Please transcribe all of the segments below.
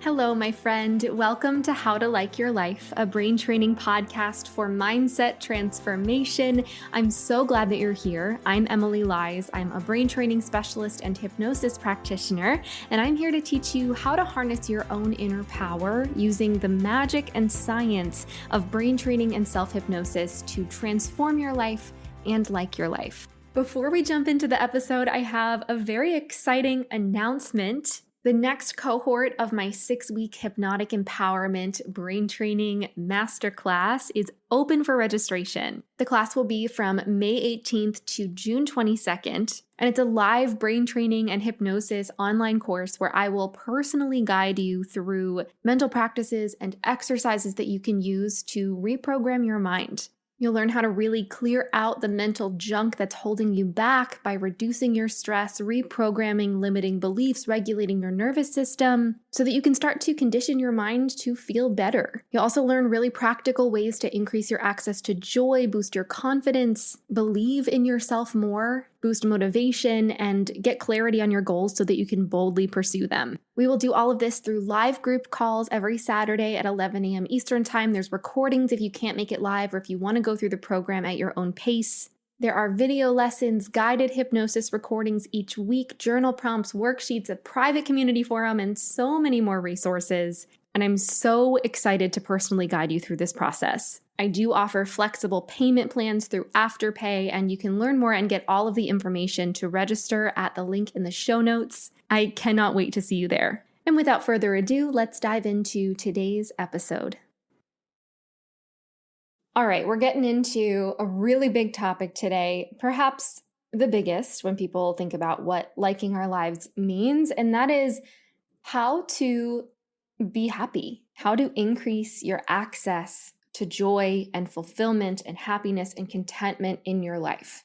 Hello, my friend. Welcome to How to Like Your Life, a brain training podcast for mindset transformation. I'm so glad that you're here. I'm Emily Lies. I'm a brain training specialist and hypnosis practitioner, and I'm here to teach you how to harness your own inner power using the magic and science of brain training and self-hypnosis to transform your life and like your life. Before we jump into the episode, I have a very exciting announcement. The next cohort of my 6-week hypnotic empowerment brain training masterclass is open for registration. The class will be from May 18th to June 22nd, and it's a live brain training and hypnosis online course where I will personally guide you through mental practices and exercises that you can use to reprogram your mind. You'll learn how to really clear out the mental junk that's holding you back by reducing your stress, reprogramming limiting beliefs, regulating your nervous system, so that you can start to condition your mind to feel better. You'll also learn really practical ways to increase your access to joy, boost your confidence, believe in yourself more, boost motivation, and get clarity on your goals so that you can boldly pursue them. We will do all of this through live group calls every Saturday at 11 a.m. Eastern Time. There's recordings if you can't make it live or if you want to go through the program at your own pace. There are video lessons, guided hypnosis recordings each week, journal prompts, worksheets, a private community forum, and so many more resources. And I'm so excited to personally guide you through this process. I do offer flexible payment plans through Afterpay, and you can learn more and get all of the information to register at the link in the show notes. I cannot wait to see you there. And without further ado, let's dive into today's episode. All right, we're getting into a really big topic today, perhaps the biggest when people think about what liking our lives means, and that is how to be happy, how to increase your access to joy and fulfillment and happiness and contentment in your life.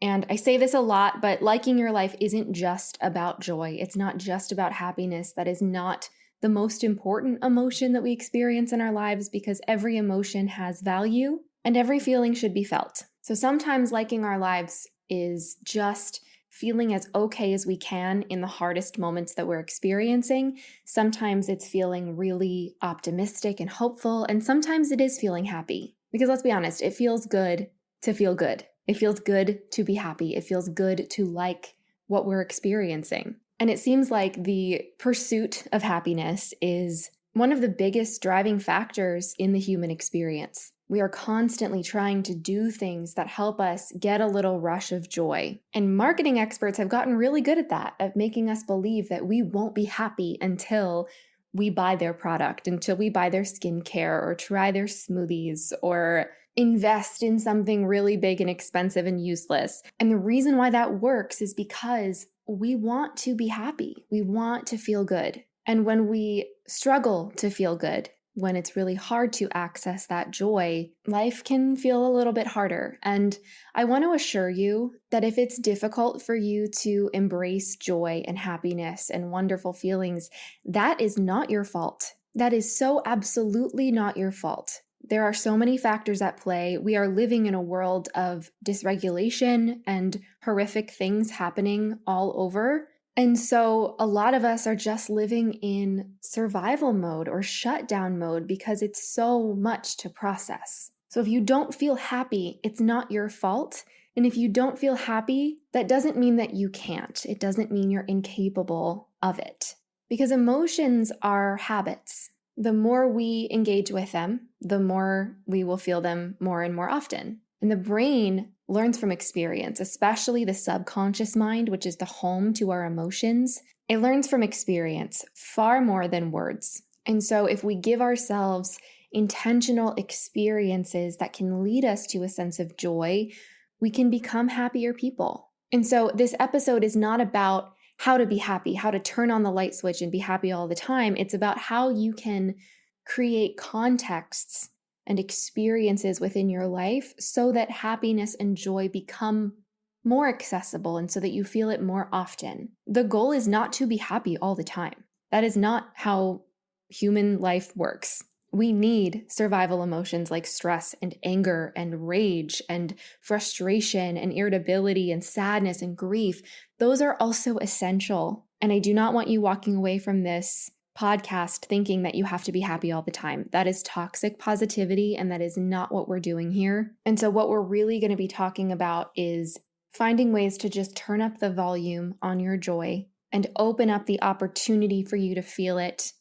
And I say this a lot, but liking your life isn't just about joy. It's not just about happiness. That is not the most important emotion that we experience in our lives, because every emotion has value and every feeling should be felt. So sometimes liking our lives is just feeling as okay as we can in the hardest moments that we're experiencing. Sometimes it's feeling really optimistic and hopeful, and sometimes it is feeling happy. Because let's be honest, it feels good to feel good. It feels good to be happy. It feels good to like what we're experiencing. And it seems like the pursuit of happiness is one of the biggest driving factors in the human experience. We are constantly trying to do things that help us get a little rush of joy. And marketing experts have gotten really good at that, at making us believe that we won't be happy until we buy their product, until we buy their skincare or try their smoothies or invest in something really big and expensive and useless. And the reason why that works is because we want to be happy. We want to feel good. And when we struggle to feel good, when it's really hard to access that joy, life can feel a little bit harder. And I want to assure you that if it's difficult for you to embrace joy and happiness and wonderful feelings, that is not your fault. That is so absolutely not your fault. There are so many factors at play. We are living in a world of dysregulation and horrific things happening all over. And so a lot of us are just living in survival mode or shutdown mode because it's so much to process. So if you don't feel happy, it's not your fault. And if you don't feel happy, that doesn't mean that you can't. It doesn't mean you're incapable of it. Because emotions are habits. The more we engage with them, the more we will feel them more and more often. And the brain learns from experience, especially the subconscious mind, which is the home to our emotions. It learns from experience far more than words. And so if we give ourselves intentional experiences that can lead us to a sense of joy, we can become happier people. And so this episode is not about how to be happy, how to turn on the light switch and be happy all the time. It's about how you can create contexts and experiences within your life so that happiness and joy become more accessible and so that you feel it more often. The goal is not to be happy all the time. That is not how human life works. We need survival emotions like stress and anger and rage and frustration and irritability and sadness and grief. Those are also essential. And I do not want you walking away from this podcast thinking that you have to be happy all the time. That is toxic positivity, and that is not what we're doing here. And so, what we're really going to be talking about is finding ways to just turn up the volume on your joy and open up the opportunity for you to feel it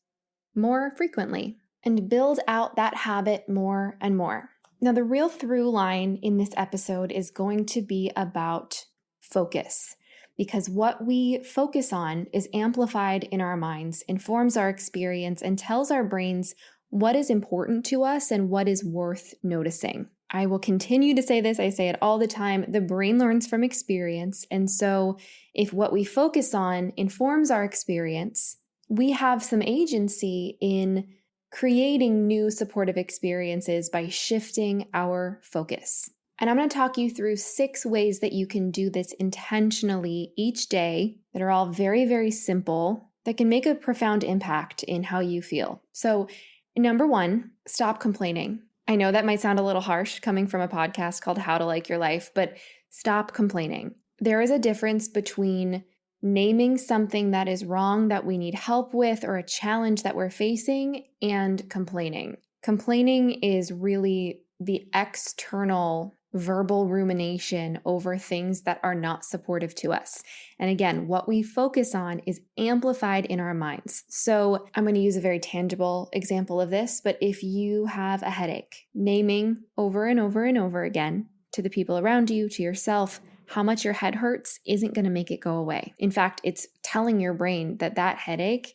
more frequently and build out that habit more and more. Now, the real through line in this episode is going to be about focus, because what we focus on is amplified in our minds, informs our experience, and tells our brains what is important to us and what is worth noticing. I will continue to say this, I say it all the time, the brain learns from experience. And so if what we focus on informs our experience, we have some agency in creating new supportive experiences by shifting our focus. And I'm going to talk you through 6 ways that you can do this intentionally each day that are all very, very simple, that can make a profound impact in how you feel. So, number 1, stop complaining. I know that might sound a little harsh coming from a podcast called How to Like Your Life, but stop complaining. There is a difference between naming something that is wrong that we need help with or a challenge that we're facing and complaining. Complaining is really the external verbal rumination over things that are not supportive to us. And again, what we focus on is amplified in our minds. So I'm going to use a very tangible example of this, but if you have a headache, naming over and over and over again to the people around you, to yourself, how much your head hurts isn't going to make it go away. In fact, it's telling your brain that that headache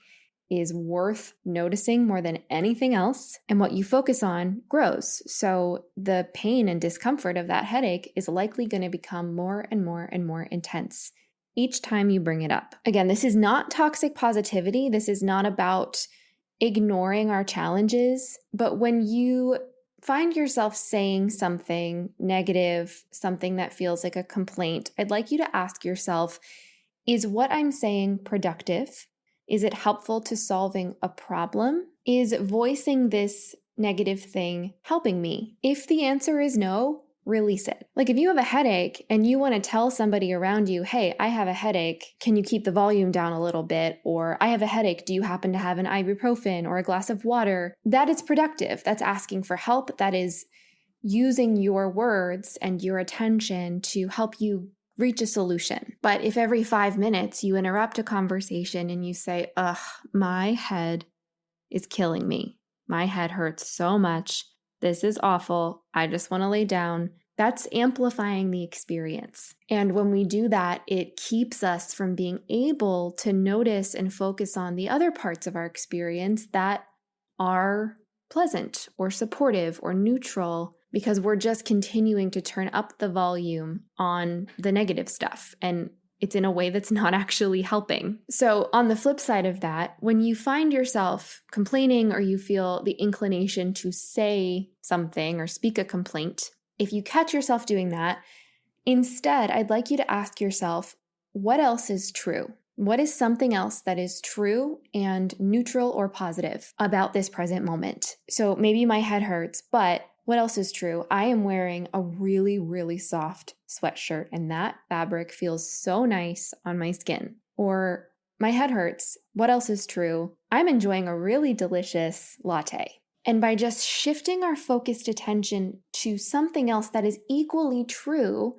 is worth noticing more than anything else. And what you focus on grows. So the pain and discomfort of that headache is likely going to become more and more and more intense each time you bring it up. Again, this is not toxic positivity. This is not about ignoring our challenges. But when you find yourself saying something negative, something that feels like a complaint, I'd like you to ask yourself, is what I'm saying productive? Is it helpful to solving a problem? Is voicing this negative thing helping me? If the answer is no, release it. Like if you have a headache and you want to tell somebody around you, hey, I have a headache, can you keep the volume down a little bit? Or I have a headache, do you happen to have an ibuprofen or a glass of water? That is productive. That's asking for help. That is using your words and your attention to help you reach a solution. But if every 5 minutes you interrupt a conversation and you say, ugh, my head is killing me. My head hurts so much. This is awful. I just want to lay down. That's amplifying the experience. And when we do that, it keeps us from being able to notice and focus on the other parts of our experience that are pleasant or supportive or neutral, because we're just continuing to turn up the volume on the negative stuff. And it's in a way that's not actually helping. So on the flip side of that, when you find yourself complaining or you feel the inclination to say something or speak a complaint, if you catch yourself doing that, instead, I'd like you to ask yourself, what else is true? What is something else that is true and neutral or positive about this present moment? So maybe my head hurts, but what else is true? I am wearing a really, really soft sweatshirt and that fabric feels so nice on my skin. Or my head hurts. What else is true? I'm enjoying a really delicious latte. And by just shifting our focused attention to something else that is equally true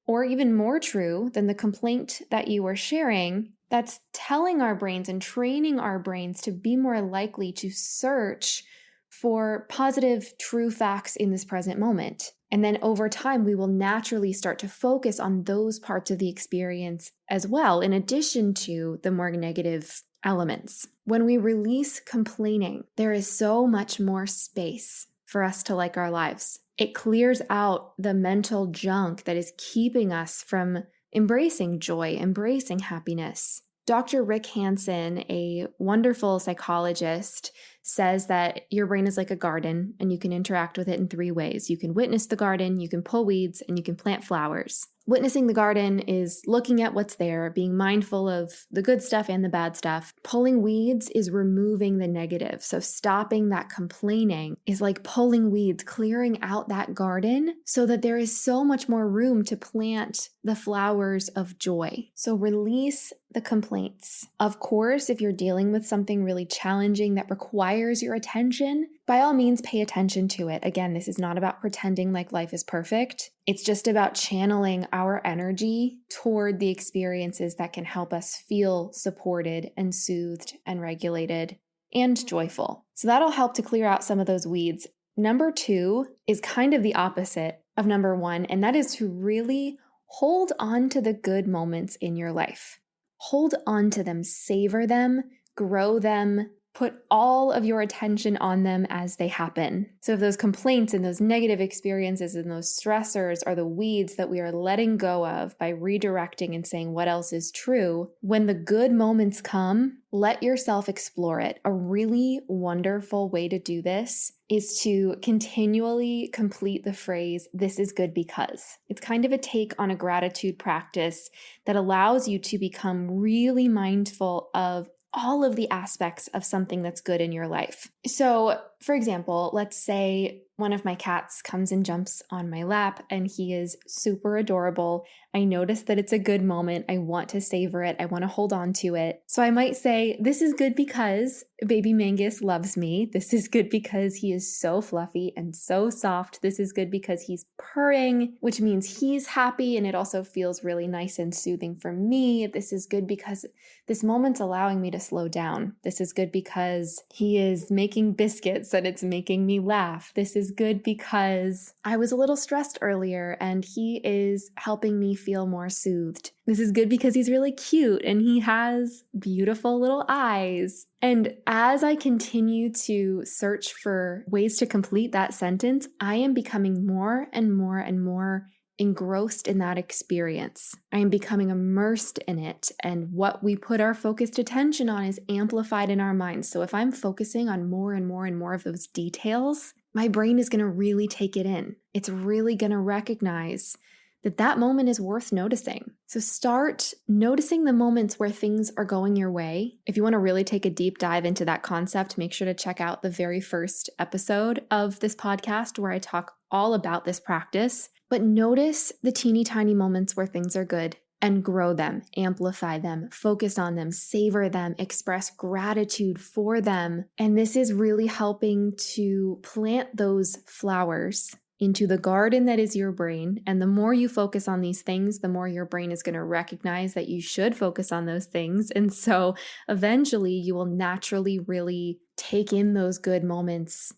or even more true than the complaint that you were sharing, that's telling our brains and training our brains to be more likely to search for positive, true facts in this present moment. And then over time, we will naturally start to focus on those parts of the experience as well, in addition to the more negative elements. When we release complaining, there is so much more space for us to like our lives. It clears out the mental junk that is keeping us from embracing joy, embracing happiness. Dr. Rick Hansen, a wonderful psychologist, says that your brain is like a garden and you can interact with it in 3 ways. You can witness the garden, you can pull weeds, and you can plant flowers. Witnessing the garden is looking at what's there, being mindful of the good stuff and the bad stuff. Pulling weeds is removing the negative. So stopping that complaining is like pulling weeds, clearing out that garden so that there is so much more room to plant the flowers of joy. So release the complaints. Of course, if you're dealing with something really challenging that requires your attention, by all means, pay attention to it. Again, this is not about pretending like life is perfect. It's just about channeling our energy toward the experiences that can help us feel supported and soothed and regulated and joyful. So that'll help to clear out some of those weeds. Number 2 is kind of the opposite of number 1, and that is to really hold on to the good moments in your life. Hold on to them, savor them, grow them, put all of your attention on them as they happen. So if those complaints and those negative experiences and those stressors are the weeds that we are letting go of by redirecting and saying what else is true, when the good moments come, let yourself explore it. A really wonderful way to do this is to continually complete the phrase, "This is good because." It's kind of a take on a gratitude practice that allows you to become really mindful of all of the aspects of something that's good in your life. So, for example, let's say one of my cats comes and jumps on my lap and he is super adorable. I notice that it's a good moment. I want to savor it. I want to hold on to it. So I might say, "This is good because baby Mangus loves me. This is good because he is so fluffy and so soft. This is good because he's purring, which means he's happy and it also feels really nice and soothing for me. This is good because this moment's allowing me to slow down. This is good because he is making biscuits and it's making me laugh. This is good because I was a little stressed earlier and he is helping me feel more soothed. This is good because he's really cute and he has beautiful little eyes." And as I continue to search for ways to complete that sentence, I am becoming more and more and more engrossed in that experience. I am becoming immersed in it, and what we put our focused attention on is amplified in our minds. So if I'm focusing on more and more and more of those details, my brain is going to really take it in. It's really going to recognize that that moment is worth noticing. So start noticing the moments where things are going your way. If you want to really take a deep dive into that concept, make sure to check out the very first episode of this podcast where I talk all about this practice. But notice the teeny tiny moments where things are good and grow them, amplify them, focus on them, savor them, express gratitude for them. And this is really helping to plant those flowers into the garden that is your brain. And the more you focus on these things, the more your brain is going to recognize that you should focus on those things. And so eventually you will naturally really take in those good moments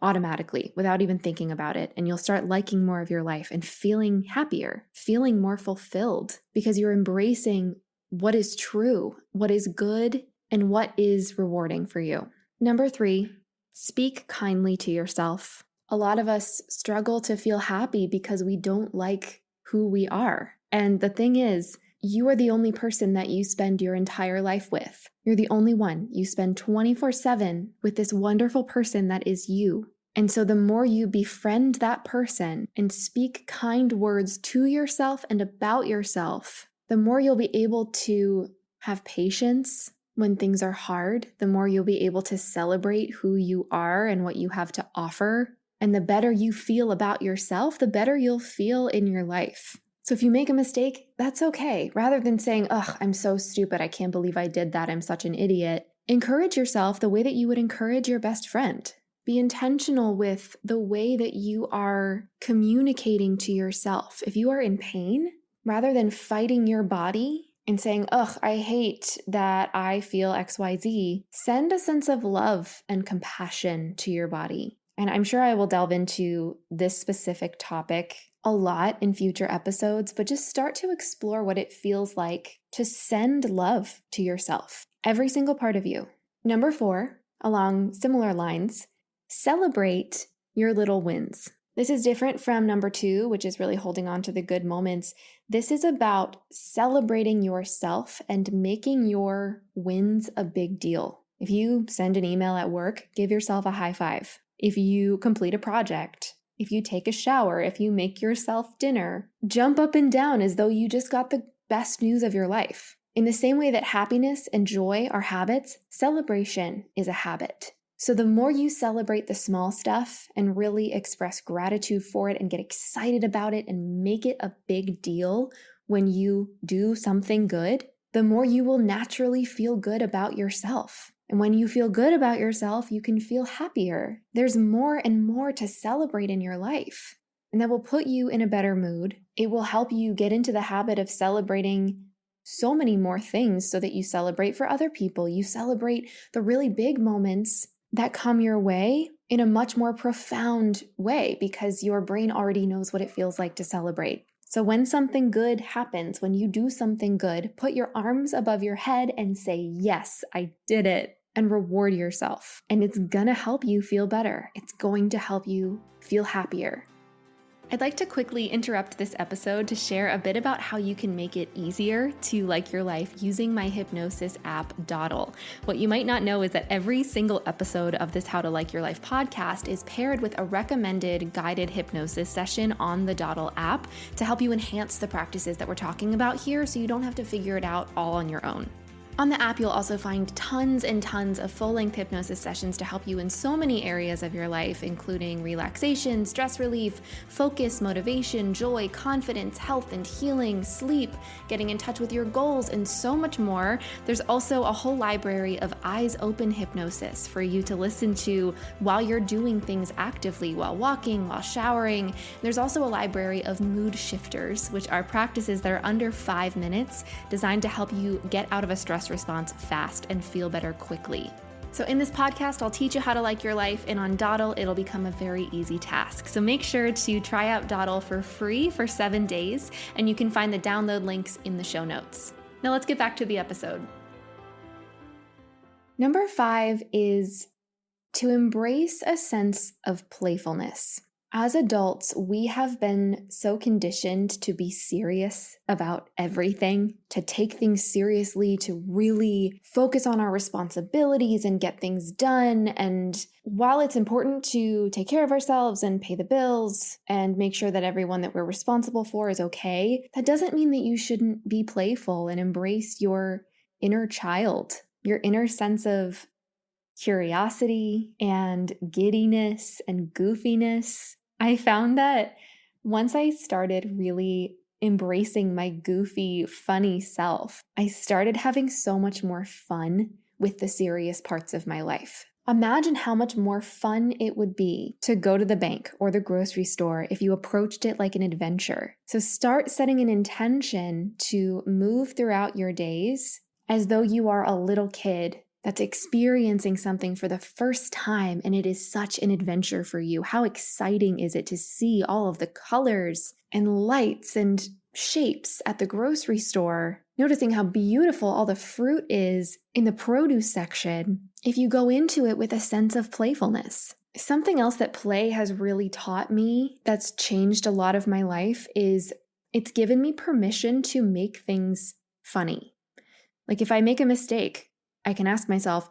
automatically without even thinking about it. And you'll start liking more of your life and feeling happier, feeling more fulfilled because you're embracing what is true, what is good, and what is rewarding for you. Number 3, speak kindly to yourself. A lot of us struggle to feel happy because we don't like who we are. And the thing is, you are the only person that you spend your entire life with. You're the only one. You spend 24/7 with this wonderful person that is you. And so the more you befriend that person and speak kind words to yourself and about yourself, the more you'll be able to have patience when things are hard, the more you'll be able to celebrate who you are and what you have to offer. And the better you feel about yourself, the better you'll feel in your life. So if you make a mistake, that's okay. Rather than saying, "Ugh, I'm so stupid. I can't believe I did that. I'm such an idiot." Encourage yourself the way that you would encourage your best friend. Be intentional with the way that you are communicating to yourself. If you are in pain, rather than fighting your body and saying, "Ugh, I hate that I feel XYZ," send a sense of love and compassion to your body. And I'm sure I will delve into this specific topic a lot in future episodes, but just start to explore what it feels like to send love to yourself, every single part of you. Number 4, along similar lines, celebrate your little wins. This is different from number 2, which is really holding on to the good moments. This is about celebrating yourself and making your wins a big deal. If you send an email at work, give yourself a high five. If you complete a project, if you take a shower, if you make yourself dinner, jump up and down as though you just got the best news of your life. In the same way that happiness and joy are habits, celebration is a habit. So the more you celebrate the small stuff and really express gratitude for it and get excited about it and make it a big deal when you do something good, the more you will naturally feel good about yourself. And when you feel good about yourself, you can feel happier. There's more and more to celebrate in your life. And that will put you in a better mood. It will help you get into the habit of celebrating so many more things so that you celebrate for other people. You celebrate the really big moments that come your way in a much more profound way because your brain already knows what it feels like to celebrate. So when something good happens, when you do something good, put your arms above your head and say, yes, I did it, and reward yourself. And it's gonna help you feel better. It's going to help you feel happier. I'd like to quickly interrupt this episode to share a bit about how you can make it easier to like your life using my hypnosis app, Dawdle. What you might not know is that every single episode of this How to Like Your Life podcast is paired with a recommended guided hypnosis session on the Dawdle app to help you enhance the practices that we're talking about here so you don't have to figure it out all on your own. On the app, you'll also find tons and tons of full-length hypnosis sessions to help you in so many areas of your life, including relaxation, stress relief, focus, motivation, joy, confidence, health and healing, sleep, getting in touch with your goals, and so much more. There's also a whole library of eyes open hypnosis for you to listen to while you're doing things actively, while walking, while showering. There's also a library of mood shifters, which are practices that are under 5 minutes, designed to help you get out of a stress response fast and feel better quickly. So in this podcast, I'll teach you how to like your life, and on Dawdle, it'll become a very easy task. So make sure to try out Dawdle for free for 7 days, and you can find the download links in the show notes. Now let's get back to the episode. Number 5 is to embrace a sense of playfulness. As adults, we have been so conditioned to be serious about everything, to take things seriously, to really focus on our responsibilities and get things done. And while it's important to take care of ourselves and pay the bills and make sure that everyone that we're responsible for is okay, that doesn't mean that you shouldn't be playful and embrace your inner child, your inner sense of curiosity and giddiness and goofiness. I found that once I started really embracing my goofy, funny self, I started having so much more fun with the serious parts of my life. Imagine how much more fun it would be to go to the bank or the grocery store if you approached it like an adventure. So start setting an intention to move throughout your days as though you are a little kid that's experiencing something for the first time, and it is such an adventure for you. How exciting is it to see all of the colors and lights and shapes at the grocery store, noticing how beautiful all the fruit is in the produce section if you go into it with a sense of playfulness. Something else that play has really taught me that's changed a lot of my life is it's given me permission to make things funny. Like if I make a mistake, I can ask myself,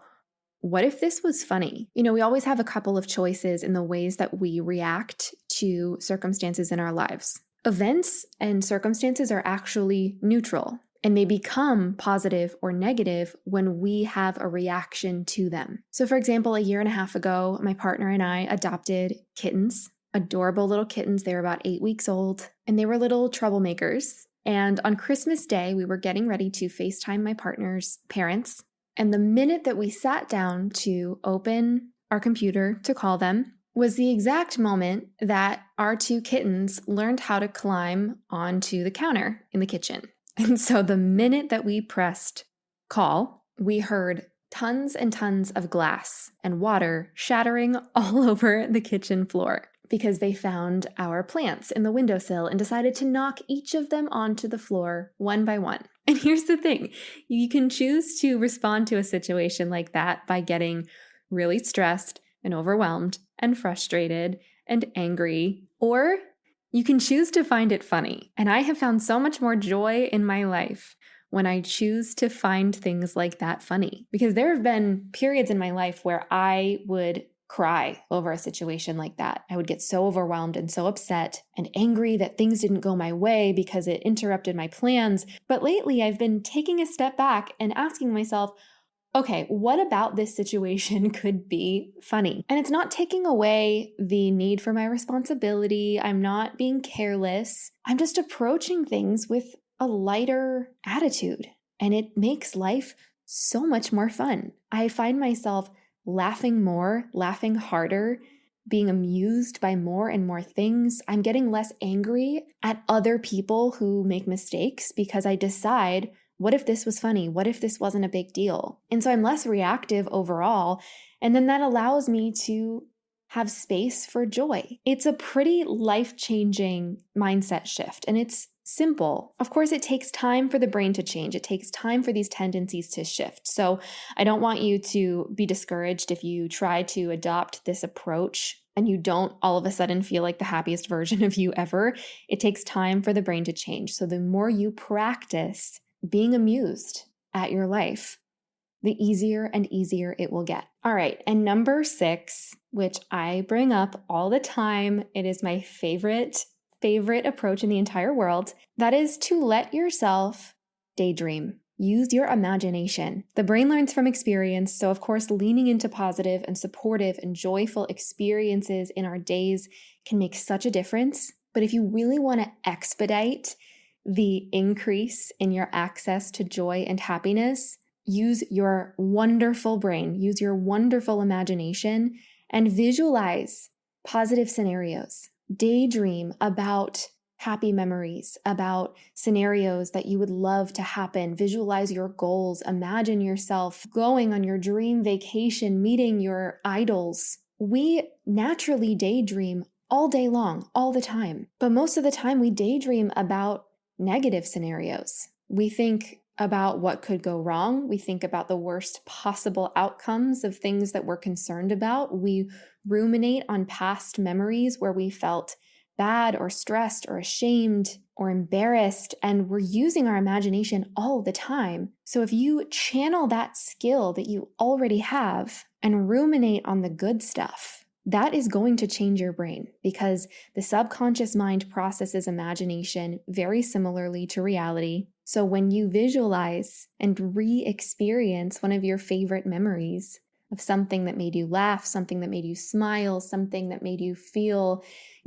what if this was funny? You know, we always have a couple of choices in the ways that we react to circumstances in our lives. Events and circumstances are actually neutral, and they become positive or negative when we have a reaction to them. So for example, a year and a half ago, my partner and I adopted kittens, adorable little kittens. They were about 8 weeks old, and they were little troublemakers. And on Christmas Day, we were getting ready to FaceTime my partner's parents. And the minute that we sat down to open our computer to call them was the exact moment that our 2 kittens learned how to climb onto the counter in the kitchen. And so the minute that we pressed call, we heard tons and tons of glass and water shattering all over the kitchen floor because they found our plants in the windowsill and decided to knock each of them onto the floor one by one. And here's the thing, you can choose to respond to a situation like that by getting really stressed and overwhelmed and frustrated and angry, or you can choose to find it funny. And I have found so much more joy in my life when I choose to find things like that funny, because there have been periods in my life where I would cry over a situation like that. I would get so overwhelmed and so upset and angry that things didn't go my way because it interrupted my plans. But lately, I've been taking a step back and asking myself, okay, what about this situation could be funny? And it's not taking away the need for my responsibility. I'm not being careless. I'm just approaching things with a lighter attitude, and it makes life so much more fun. I find myself laughing more, laughing harder, being amused by more and more things. I'm getting less angry at other people who make mistakes because I decide, what if this was funny? What if this wasn't a big deal? And so I'm less reactive overall. And then that allows me to have space for joy. It's a pretty life-changing mindset shift, and it's simple. Of course, it takes time for the brain to change. It takes time for these tendencies to shift. So I don't want you to be discouraged if you try to adopt this approach and you don't all of a sudden feel like the happiest version of you ever. It takes time for the brain to change. So the more you practice being amused at your life, the easier and easier it will get. All right, and number 6, which I bring up all the time, it is my favorite approach in the entire world, that is to let yourself daydream. Use your imagination. The brain learns from experience, so of course, leaning into positive and supportive and joyful experiences in our days can make such a difference. But if you really want to expedite the increase in your access to joy and happiness, use your wonderful brain, use your wonderful imagination, and visualize positive scenarios. Daydream about happy memories, about scenarios that you would love to happen. Visualize your goals. Imagine yourself going on your dream vacation, meeting your idols. We naturally daydream all day long, all the time. But most of the time, we daydream about negative scenarios. We think about what could go wrong. We think about the worst possible outcomes of things that we're concerned about. We ruminate on past memories where we felt bad or stressed or ashamed or embarrassed, and we're using our imagination all the time. So if you channel that skill that you already have and ruminate on the good stuff, that is going to change your brain, because the subconscious mind processes imagination very similarly to reality. So when you visualize and re-experience one of your favorite memories of something that made you laugh, something that made you smile, something that made you feel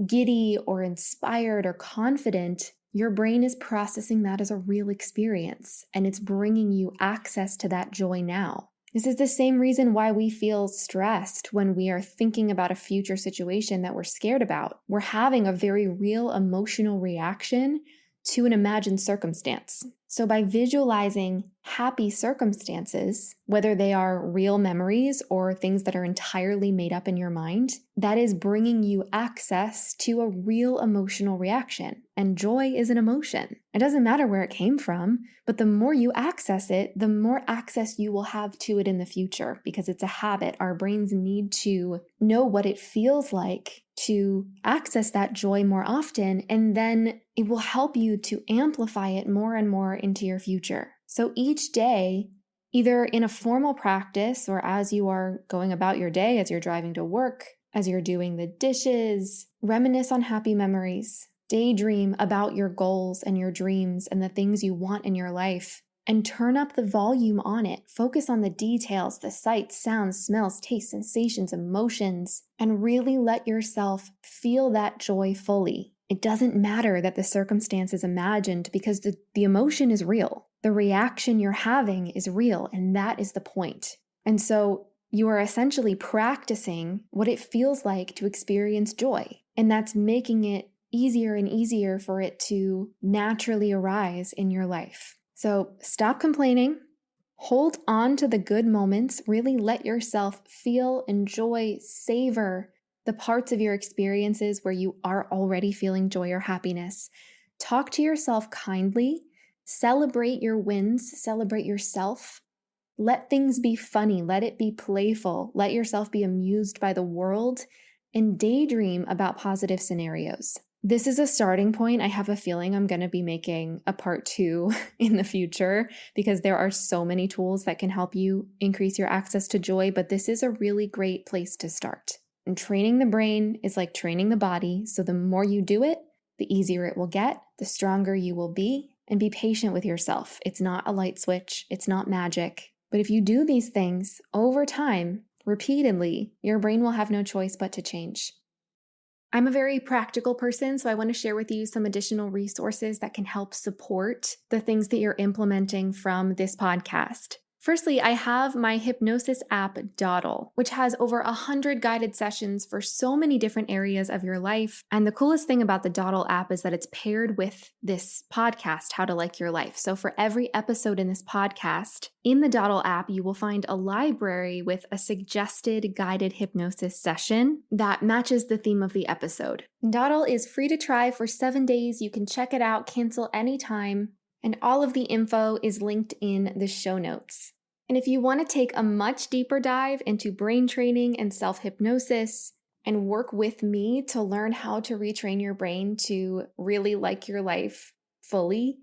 giddy or inspired or confident, your brain is processing that as a real experience, and it's bringing you access to that joy now. This is the same reason why we feel stressed when we are thinking about a future situation that we're scared about. We're having a very real emotional reaction to an imagined circumstance. So by visualizing happy circumstances, whether they are real memories or things that are entirely made up in your mind, that is bringing you access to a real emotional reaction. And joy is an emotion. It doesn't matter where it came from, but the more you access it, the more access you will have to it in the future, because it's a habit. Our brains need to know what it feels like to access that joy more often, and then it will help you to amplify it more and more into your future. So each day, either in a formal practice or as you are going about your day, as you're driving to work, as you're doing the dishes, reminisce on happy memories. Daydream about your goals and your dreams and the things you want in your life, and turn up the volume on it. Focus on the details, the sights, sounds, smells, tastes, sensations, emotions, and really let yourself feel that joy fully. It doesn't matter that the circumstance is imagined, because the emotion is real. The reaction you're having is real, and that is the point. And so you are essentially practicing what it feels like to experience joy, and that's making it easier and easier for it to naturally arise in your life. So stop complaining, hold on to the good moments, really let yourself feel, enjoy, savor the parts of your experiences where you are already feeling joy or happiness. Talk to yourself kindly, celebrate your wins, celebrate yourself. Let things be funny, let it be playful, let yourself be amused by the world, and daydream about positive scenarios. This is a starting point. I have a feeling I'm going to be making a part 2 in the future because there are so many tools that can help you increase your access to joy, but this is a really great place to start. And training the brain is like training the body, so the more you do it, the easier it will get, the stronger you will be, and be patient with yourself. It's not a light switch, it's not magic. But if you do these things over time, repeatedly, your brain will have no choice but to change. I'm a very practical person, so I want to share with you some additional resources that can help support the things that you're implementing from this podcast. Firstly, I have my hypnosis app, Dawdle, which has over 100 guided sessions for so many different areas of your life. And the coolest thing about the Dawdle app is that it's paired with this podcast, How to Like Your Life. So for every episode in this podcast, in the Dawdle app, you will find a library with a suggested guided hypnosis session that matches the theme of the episode. Dawdle is free to try for 7 days. You can check it out, cancel anytime. And all of the info is linked in the show notes. And if you want to take a much deeper dive into brain training and self-hypnosis and work with me to learn how to retrain your brain to really like your life fully,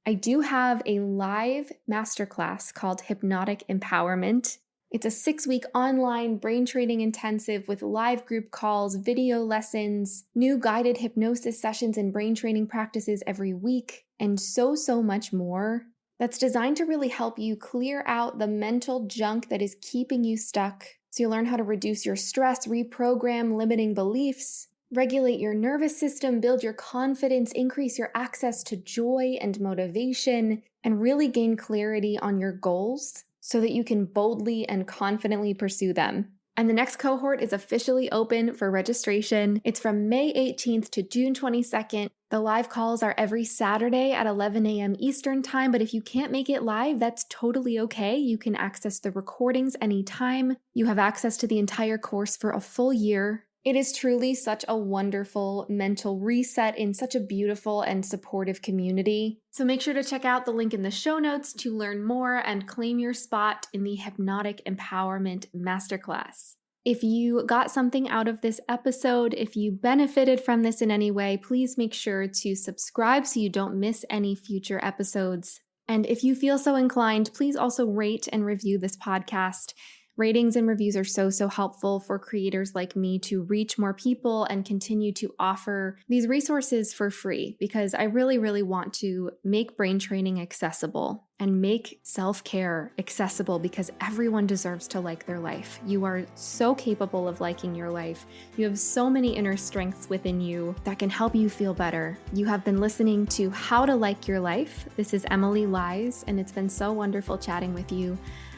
I do have a live masterclass called Hypnotic Empowerment. It's a 6-week online brain training intensive with live group calls, video lessons, new guided hypnosis sessions and brain training practices every week, and so much more. That's designed to really help you clear out the mental junk that is keeping you stuck. So you'll learn how to reduce your stress, reprogram limiting beliefs, regulate your nervous system, build your confidence, increase your access to joy and motivation, and really gain clarity on your goals so that you can boldly and confidently pursue them. And the next cohort is officially open for registration. It's from May 18th to June 22nd. The live calls are every Saturday at 11 a.m. Eastern Time, but if you can't make it live, that's totally okay. You can access the recordings anytime. You have access to the entire course for a full year. It is truly such a wonderful mental reset in such a beautiful and supportive community. So make sure to check out the link in the show notes to learn more and claim your spot in the Hypnotic Empowerment Masterclass. If you got something out of this episode, if you benefited from this in any way, please make sure to subscribe so you don't miss any future episodes. And if you feel so inclined, please also rate and review this podcast. Ratings and reviews are so helpful for creators like me to reach more people and continue to offer these resources for free because I really want to make brain training accessible and make self-care accessible because everyone deserves to like their life. You are so capable of liking your life. You have so many inner strengths within you that can help you feel better. You have been listening to How to Like Your Life. This is Emily Lies, and it's been so wonderful chatting with you.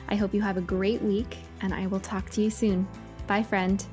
I hope you have a great week, and I will talk to you soon. Bye, friend.